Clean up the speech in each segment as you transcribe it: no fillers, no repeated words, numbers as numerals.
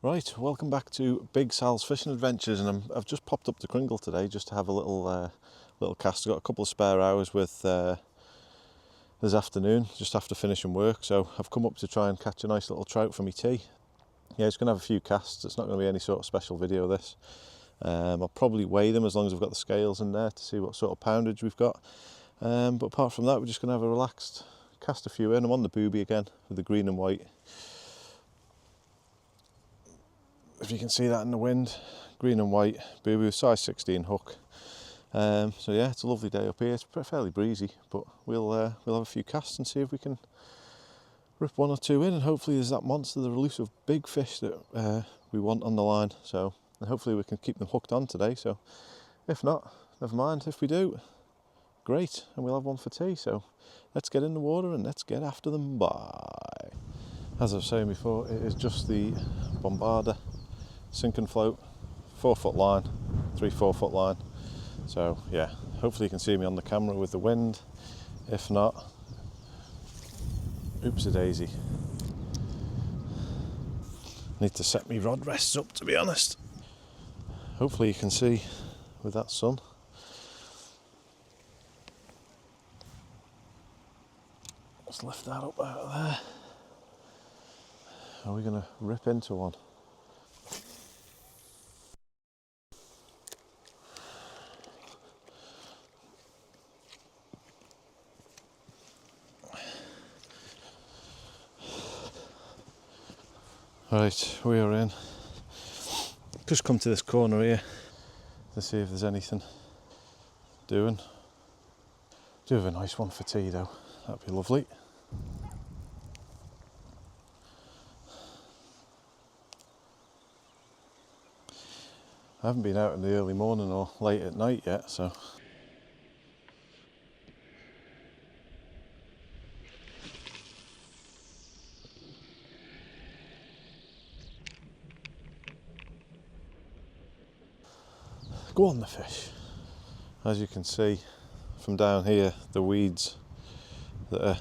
Right, welcome back to Big Sal's Fishing Adventures, and I've just popped up to Kringle today just to have a little cast. I've got a couple of spare hours with this afternoon, just after finishing work, so I've come up to try and catch a nice little trout for me tea. Yeah, it's going to have a few casts. It's not going to be any sort of special video, this. I'll probably weigh them as long as I've got the scales in there to see what sort of poundage we've got. But apart from that, we're just going to have a relaxed cast a few in. I'm on the booby again with the green and white. If you can see that in the wind, green and white booby with size 16 hook. So yeah, it's a lovely day up here. It's fairly breezy, but we'll have a few casts and see if we can rip one or two in, and hopefully there's that monster, the elusive big fish that we want on the line. So and hopefully we can keep them hooked on today. So if not, never mind. If we do, great, and we'll have one for tea. So let's get in the water and let's get after them. Bye. As I was saying before, it is just the bombarder sink and float, 4 foot line, 3-4 foot line. So yeah, hopefully you can see me on the camera with the wind. If not, oopsie daisy. Need to set me rod rests up, to be honest. Hopefully you can see with that sun. Let's lift that up out of there. Are we going to rip into one? Right, we are in. Just come to this corner here to see if there's anything doing. Do have a nice one for tea though, that'd be lovely. I haven't been out in the early morning or late at night yet, so. Go on the fish. As you can see from down here, the weeds that are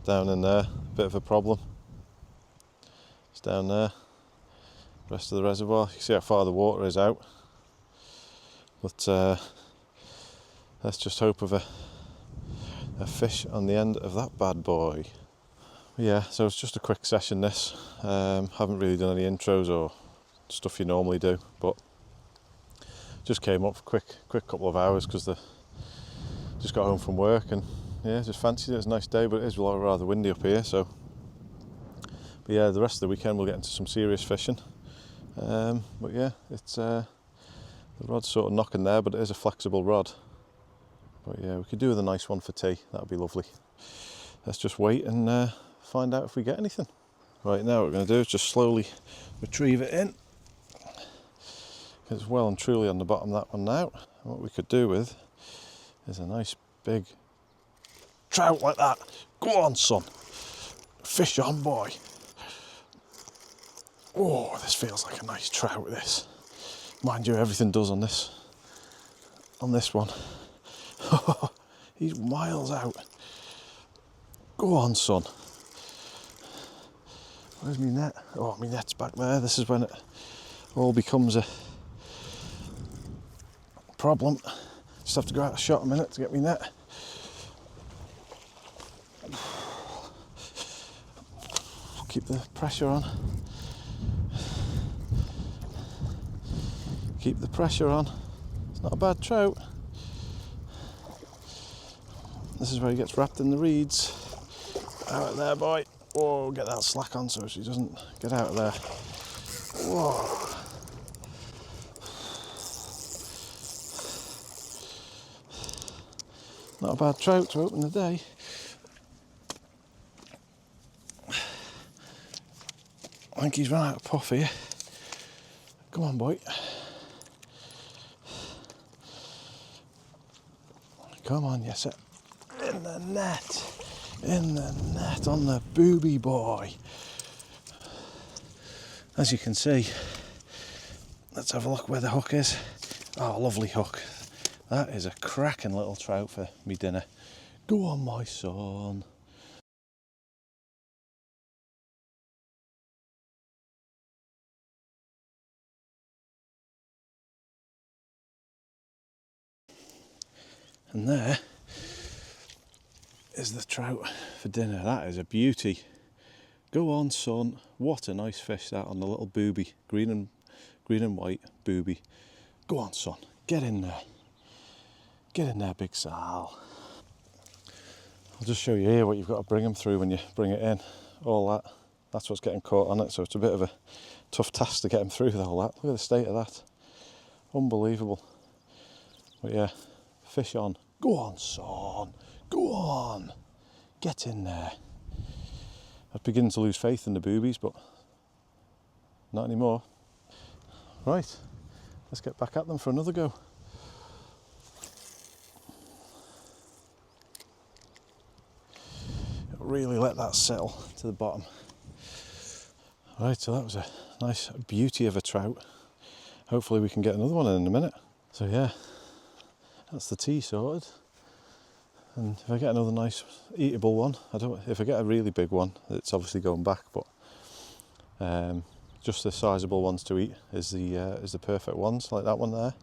down in there, a bit of a problem. It's down there, the rest of the reservoir. You can see how far the water is out. But let's just hope of a fish on the end of that bad boy. Yeah, so it's just a quick session this. Haven't really done any intros or stuff you normally do, but just came up for quick couple of hours because just got home from work, and yeah, just fancied it. It's a nice day, but it is rather windy up here. So, but yeah, the rest of the weekend we'll get into some serious fishing. But yeah, it's the rod's sort of knocking there, but it is a flexible rod. But yeah, we could do with a nice one for tea. That'd be lovely. Let's just wait and find out if we get anything. Right, now what we're going to do is just slowly retrieve it in. It's well and truly on the bottom of that one now. And what we could do with is a nice big trout like that. Go on, son. Fish on, boy. Oh, this feels like a nice trout, this. Mind you, everything does on this one. He's miles out. Go on, son. Where's my net? Oh, my net's back there. This is when it all becomes a problem. Just have to go out a shot a minute to get me net. Keep the pressure on. Keep the pressure on. It's not a bad trout. This is where he gets wrapped in the reeds. Out of there, boy. Whoa, get that slack on so she doesn't get out of there. Whoa. Not a bad trout to open the day. I think he's run out of puff here. Come on, boy. Come on, yes, sir. In the net. In the net on the booby boy. As you can see, let's have a look where the hook is. Oh, lovely hook. That is a cracking little trout for me dinner. Go on, my son. And there is the trout for dinner. That is a beauty. Go on, son. What a nice fish that on the little booby. Green and white booby. Go on, son. Get in there. Get in there, big Sal. I'll just show you here what you've got to bring them through when you bring it in. All that. That's what's getting caught on it. So it's a bit of a tough task to get them through all that. Look at the state of that. Unbelievable. But yeah, fish on. Go on, son. Go on. Get in there. I was beginning to lose faith in the boobies, but not anymore. Right, let's get back at them for another go. Really let that settle to the bottom. Right, so that was a nice beauty of a trout. Hopefully we can get another one in a minute. So yeah, that's the tea sorted. And if I get another nice eatable one, if I get a really big one, it's obviously going back, but just the sizable ones to eat is the perfect ones, like that one there.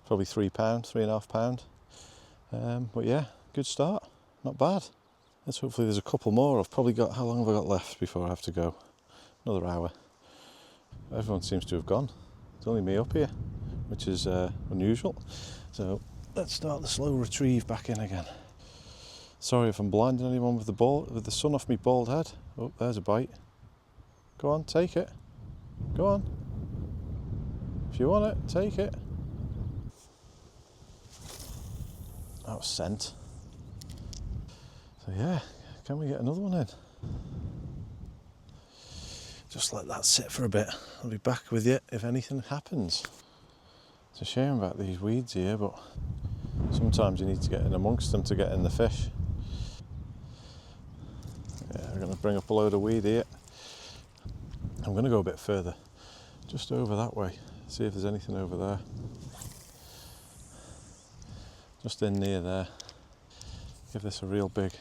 Probably £3, £3.5. But yeah, good start, not bad. Let's hopefully there's a couple more. I've probably got, how long have I got left before I have to go? Another hour. Everyone seems to have gone. It's only me up here, which is unusual. So let's start the slow retrieve back in again. Sorry if I'm blinding anyone with the sun off my bald head. Oh, there's a bite. Go on, take it. Go on. If you want it, take it. That was scent. So yeah, can we get another one in? Just let that sit for a bit. I'll be back with you if anything happens. It's a shame about these weeds here, but sometimes you need to get in amongst them to get in the fish. Yeah, we're going to bring up a load of weed here. I'm going to go a bit further, just over that way, see if there's anything over there. Just in near there. Give this a real big.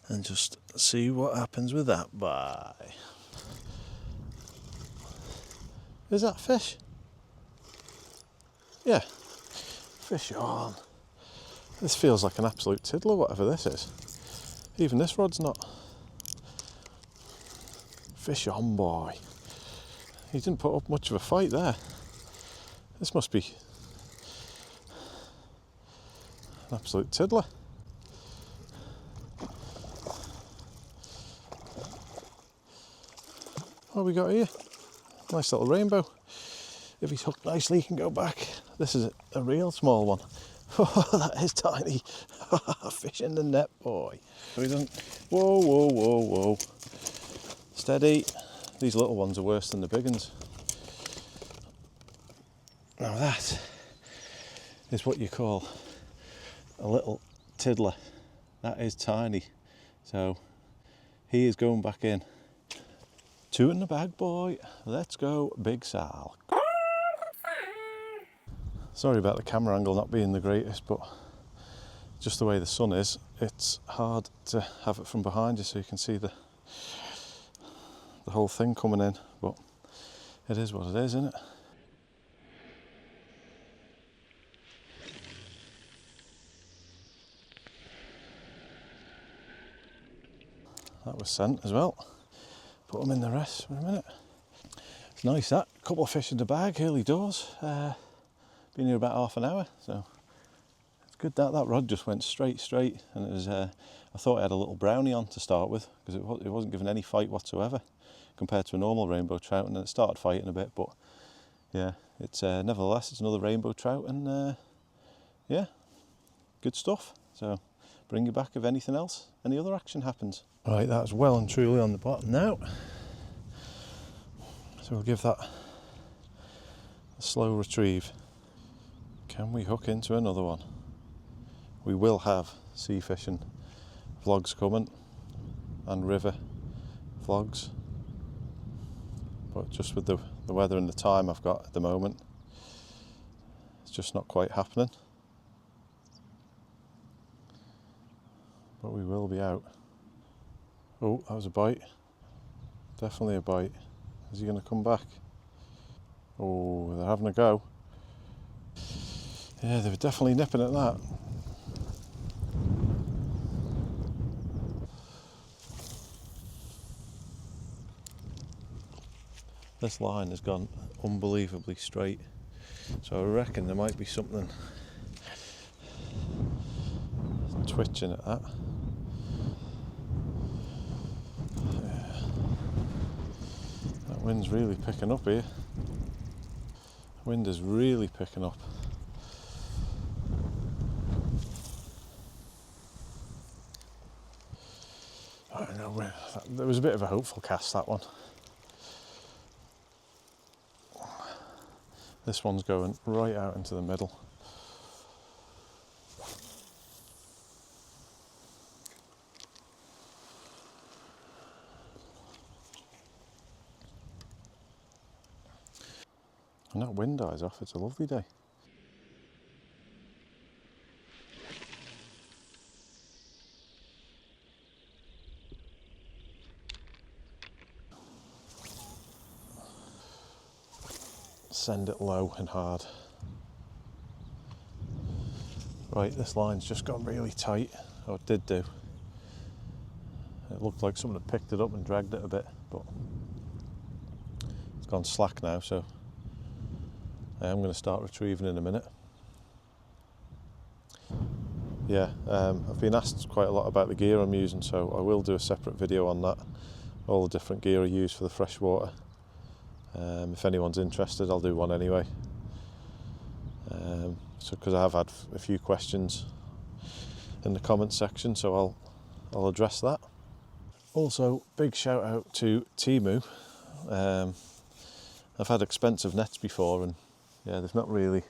And just see what happens with that. Bye. Is that fish? Yeah. Fish on. This feels like an absolute tiddler, whatever this is. Even this rod's not. Fish on, boy. He didn't put up much of a fight there. This must be an absolute tiddler. What have we got here? Nice little rainbow. If he's hooked nicely, he can go back. This is a real small one. Oh, that is tiny. Fish in the net, boy. So he doesn't. Whoa, whoa, whoa, whoa. Steady. These little ones are worse than the big ones. Now that is what you call a little tiddler. That is tiny. So he is going back in. 2 in the bag, boy. Let's go, Big Sal. Sorry about the camera angle not being the greatest, but just the way the sun is, it's hard to have it from behind you so you can see the whole thing coming in, but it is what it is, isn't it? That was scent as well. Put them in the rest for a minute. It's nice that. A couple of fish in the bag, early doors. Been here about half an hour, so it's good that rod just went straight, and it was. I thought I had a little brownie on to start with because it wasn't giving any fight whatsoever compared to a normal rainbow trout, and then it started fighting a bit. But yeah, it's nevertheless it's another rainbow trout, and yeah, good stuff. So bring you back if anything else, any other action happens. Right, that's well and truly on the bottom now. So we'll give that a slow retrieve. Can we hook into another one? We will have sea fishing vlogs coming and river vlogs, but just with the weather and the time I've got at the moment, it's just not quite happening. But we will be out. Oh, that was a bite. Definitely a bite. Is he going to come back? Oh, they're having a go. Yeah, they were definitely nipping at that. This line has gone unbelievably straight, so I reckon there might be something twitching at that. Yeah. That wind's really picking up here. Wind is really picking up. I don't know, there was a bit of a hopeful cast, that one. This one's going right out into the middle. And that wind dies off, it's a lovely day. Send it low and hard. Right, this line's just gone really tight, or it did do. It looked like someone had picked it up and dragged it a bit, but it's gone slack now, so I am going to start retrieving in a minute. Yeah, I've been asked quite a lot about the gear I'm using, so I will do a separate video on that. All the different gear I use for the freshwater. If anyone's interested, I'll do one anyway. So because I have had a few questions in the comments section, so I'll address that. Also, big shout out to Temu. I've had expensive nets before, and yeah, they've not really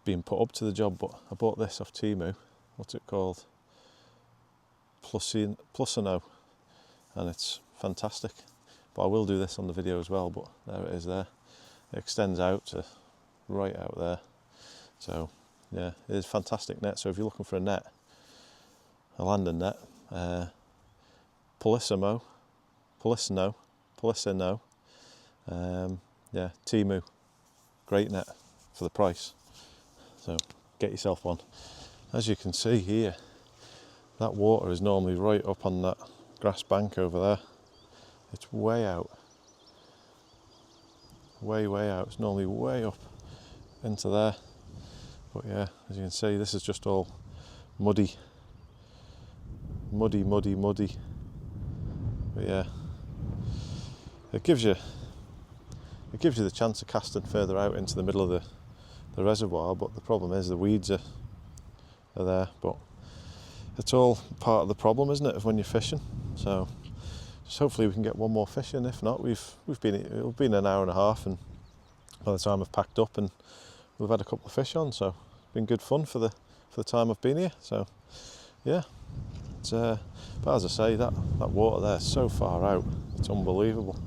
been put up to the job, but I bought this off Temu. What's it called? Plusino, and it's fantastic. But I will do this on the video as well, but there it is there. It extends out to right out there. So yeah, it is a fantastic net. So if you're looking for a net, a landing net, Polissino, yeah, Temu, great net for the price. So get yourself one. As you can see here, that water is normally right up on that grass bank over there. It's way out. Way out. It's normally way up into there. But yeah, as you can see, this is just all muddy. But yeah, it gives you the chance of casting further out into the middle of the reservoir, but the problem is the weeds are there. But it's all part of the problem, isn't it, of when you're fishing? So just hopefully we can get one more fish in. If not, it'll been an hour and a half, and by the time I've packed up, and we've had a couple of fish on, so it's been good fun for the time I've been here. So yeah, but as I say, that water there is so far out, it's unbelievable.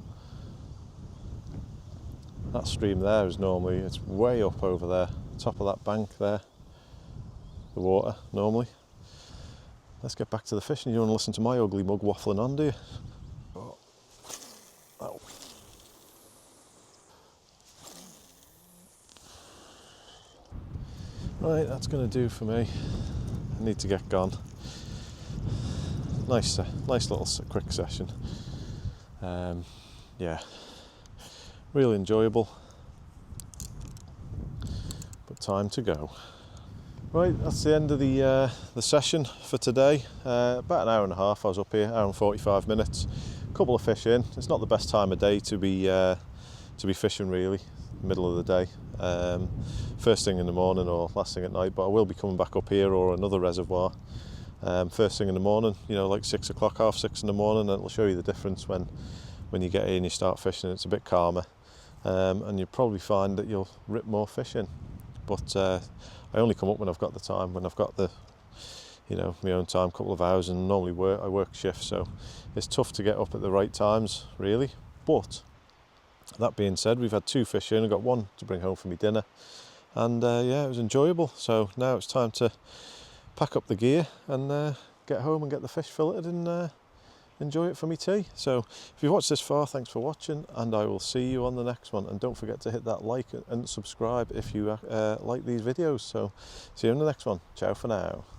That stream there it's way up over there, top of that bank there, the water normally. Let's get back to the fishing. You don't want to listen to my ugly mug waffling on, do you? Oh. Right, that's going to do for me. I need to get gone. Nice little quick session. Yeah, really enjoyable, but time to go. Right, that's the end of the session for today. About an hour and a half I was up here, hour and 45 minutes. A couple of fish in. It's not the best time of day to be fishing, really, middle of the day. First thing in the morning or last thing at night, but I will be coming back up here or another reservoir. First thing in the morning, like 6 o'clock, half 6 in the morning, and it'll show you the difference when you get here and you start fishing. It's a bit calmer, and you'll probably find that you'll rip more fish in. But I only come up when I've got the time, when I've got the, my own time, couple of hours, and normally I work shifts, so it's tough to get up at the right times, really. But that being said, we've had 2 fish in. I got one to bring home for me dinner, and yeah, it was enjoyable. So now it's time to pack up the gear and get home and get the fish filleted and enjoy it for me tea. So if you've watched this far, thanks for watching, and I will see you on the next one. And don't forget to hit that like and subscribe if you like these videos. So see you in the next one. Ciao for now.